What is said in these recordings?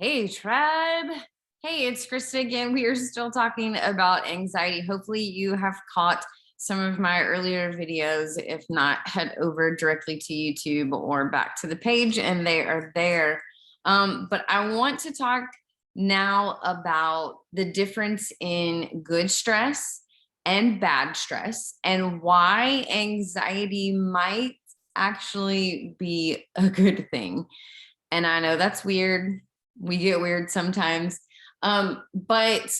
Hey, tribe. Hey, it's Krista again. We are still talking about anxiety. Hopefully, you have caught some of my earlier videos. If not, head over directly to YouTube or back to the page, and they are there. But I want to talk now about the difference in good stress and bad stress, and why anxiety might actually be a good thing. And I know that's weird. We get weird sometimes. But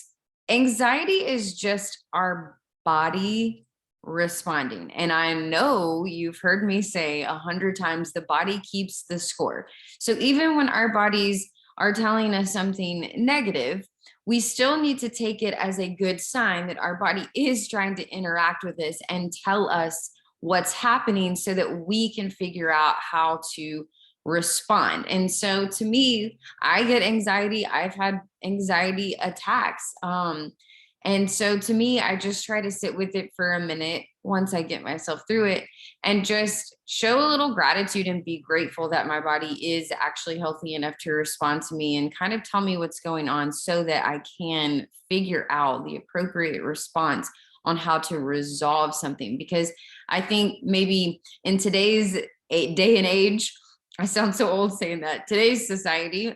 anxiety is just our body responding. And I know you've heard me say 100 times the body keeps the score. So even when our bodies are telling us something negative, we still need to take it as a good sign that our body is trying to interact with us and tell us what's happening so that we can figure out how to respond. And so to me, I get anxiety. I've had anxiety attacks. And so to me, I just try to sit with it for a minute once I get myself through it and just show a little gratitude and be grateful that my body is actually healthy enough to respond to me and kind of tell me what's going on so that I can figure out the appropriate response on how to resolve something. Because I think maybe in today's day and age, I sound so old saying that. Today's society,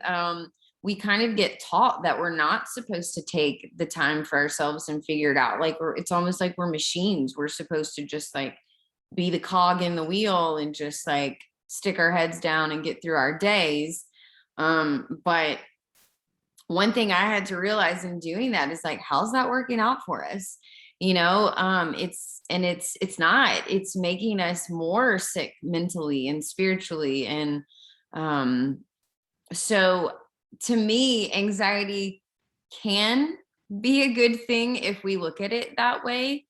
we kind of get taught that we're not supposed to take the time for ourselves and figure it out. Like it's almost like we're machines. We're supposed to just like be the cog in the wheel and just like stick our heads down and get through our days. But one thing I had to realize in doing that is like, how's that working out for us? It's not, it's making us more sick mentally and spiritually. And um, so to me, anxiety can be a good thing if we look at it that way.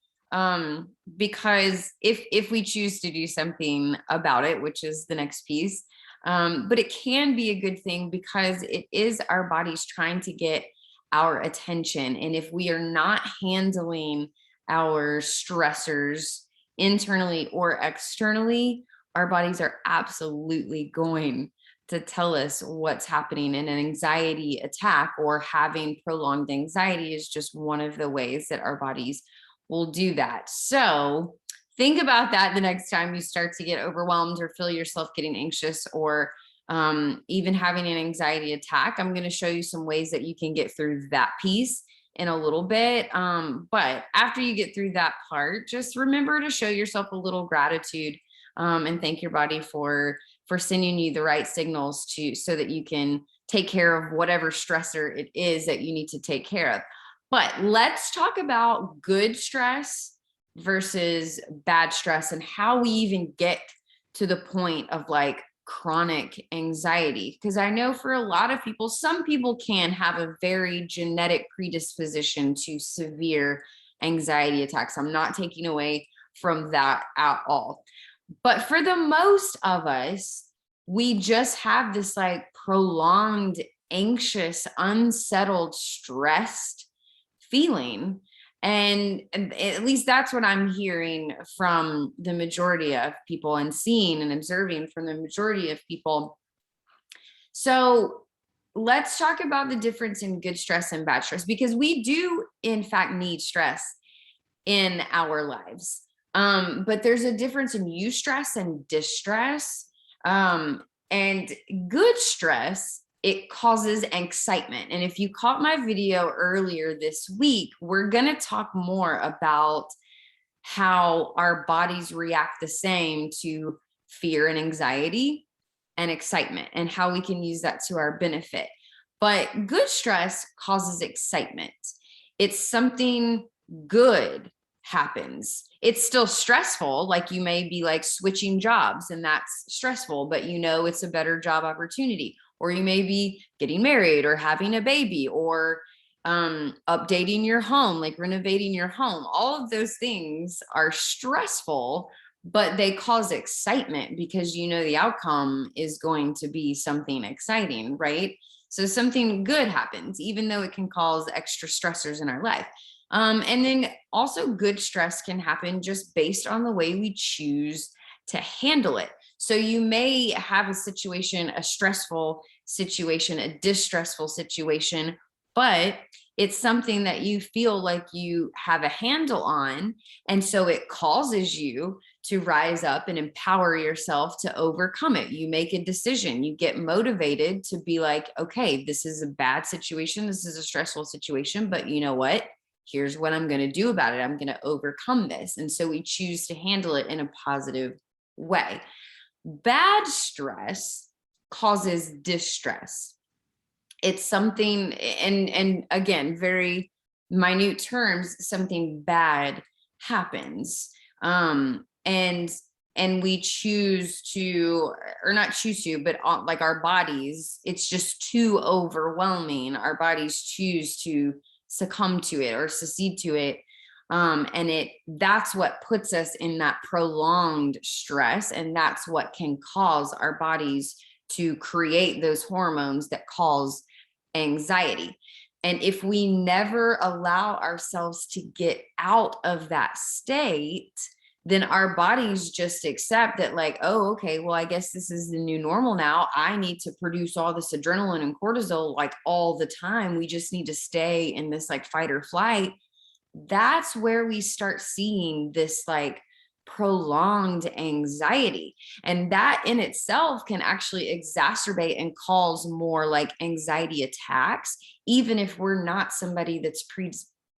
Because if we choose to do something about it, which is the next piece, but it can be a good thing because it is our bodies trying to get our attention. And if we are not handling our stressors internally or externally, our bodies are absolutely going to tell us what's happening. And an anxiety attack or having prolonged anxiety is just one of the ways that our bodies will do that. So think about that the next time you start to get overwhelmed or feel yourself getting anxious or even having an anxiety attack. I'm going to show you some ways that you can get through that piece in a little bit. But after you get through that part, just remember to show yourself a little gratitude and thank your body for sending you the right signals to so that you can take care of whatever stressor it is that you need to take care of. But let's talk about good stress versus bad stress and how we even get to the point of like chronic anxiety. Because I know for a lot of people, some people can have a very genetic predisposition to severe anxiety attacks. I'm not taking away from that at all. But for the most of us, we just have this like prolonged, anxious, unsettled, stressed feeling. And at least that's what I'm hearing from the majority of people and seeing and observing from the majority of people. So let's talk about the difference in good stress and bad stress, because we do, in fact, need stress in our lives. But there's a difference in eustress and distress. And good stress, it causes excitement. And if you caught my video earlier this week, we're going to talk more about how our bodies react the same to fear and anxiety and excitement and how we can use that to our benefit. But good stress causes excitement. It's something good happens. It's still stressful. Like you may be like switching jobs and that's stressful, but you know it's a better job opportunity. Or you may be getting married or having a baby or updating your home, like renovating your home. All of those things are stressful, but they cause excitement because you know the outcome is going to be something exciting, right? So something good happens, even though it can cause extra stressors in our life. And then also good stress can happen just based on the way we choose to handle it. So you may have a situation, a stressful situation, a distressful situation, but it's something that you feel like you have a handle on. And so it causes you to rise up and empower yourself to overcome it. You make a decision, you get motivated to be like, okay, this is a bad situation. This is a stressful situation, but you know what? Here's what I'm going to do about it. I'm going to overcome this. And so we choose to handle it in a positive way. Bad stress causes distress. It's something, and again, very minute terms, something bad happens. And we choose to, or not choose to, but like our bodies, it's just too overwhelming. Our bodies choose to succumb to it or secede to it. And that's what puts us in that prolonged stress. And that's what can cause our bodies to create those hormones that cause anxiety. And if we never allow ourselves to get out of that state, then our bodies just accept that, like, oh, okay, well, I guess this is the new normal now. I need to produce all this adrenaline and cortisol like all the time. We just need to stay in this like fight or flight. That's where we start seeing this like prolonged anxiety. And that in itself can actually exacerbate and cause more like anxiety attacks, even if we're not somebody that's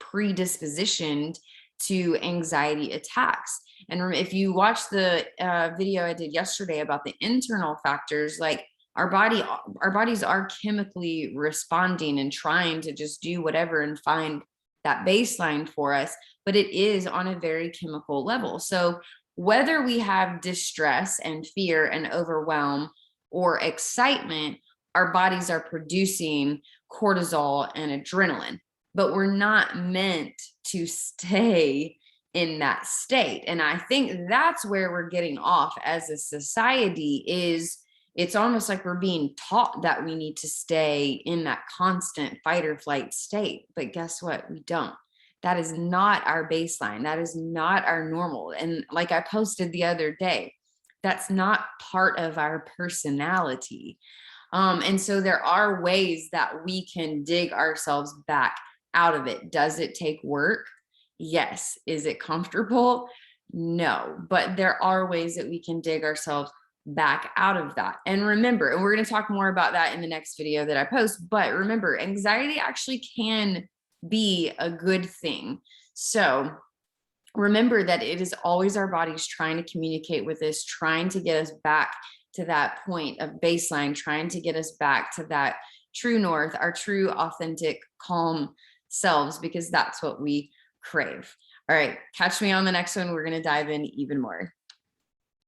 predispositioned to anxiety attacks. And if you watch the video I did yesterday about the internal factors, like our bodies are chemically responding and trying to just do whatever and find that baseline for us, but it is on a very chemical level. So whether we have distress and fear and overwhelm or excitement, our bodies are producing cortisol and adrenaline, but we're not meant to stay in that state. And I think that's where we're getting off as a society. Is it's almost like we're being taught that we need to stay in that constant fight or flight state. But guess what? We don't. That is not our baseline. That is not our normal. And like I posted the other day, that's not part of our personality. And so there are ways that we can dig ourselves back out of it. Does it take work? Yes. Is it comfortable? No. But there are ways that we can dig ourselves back out of that. And remember, and we're going to talk more about that in the next video that I post, but remember, anxiety actually can be a good thing. So remember that it is always our bodies trying to communicate with us, trying to get us back to that point of baseline, trying to get us back to that true north, our true, authentic, calm selves, because that's what we crave. All right, catch me on the next one. We're going to dive in even more.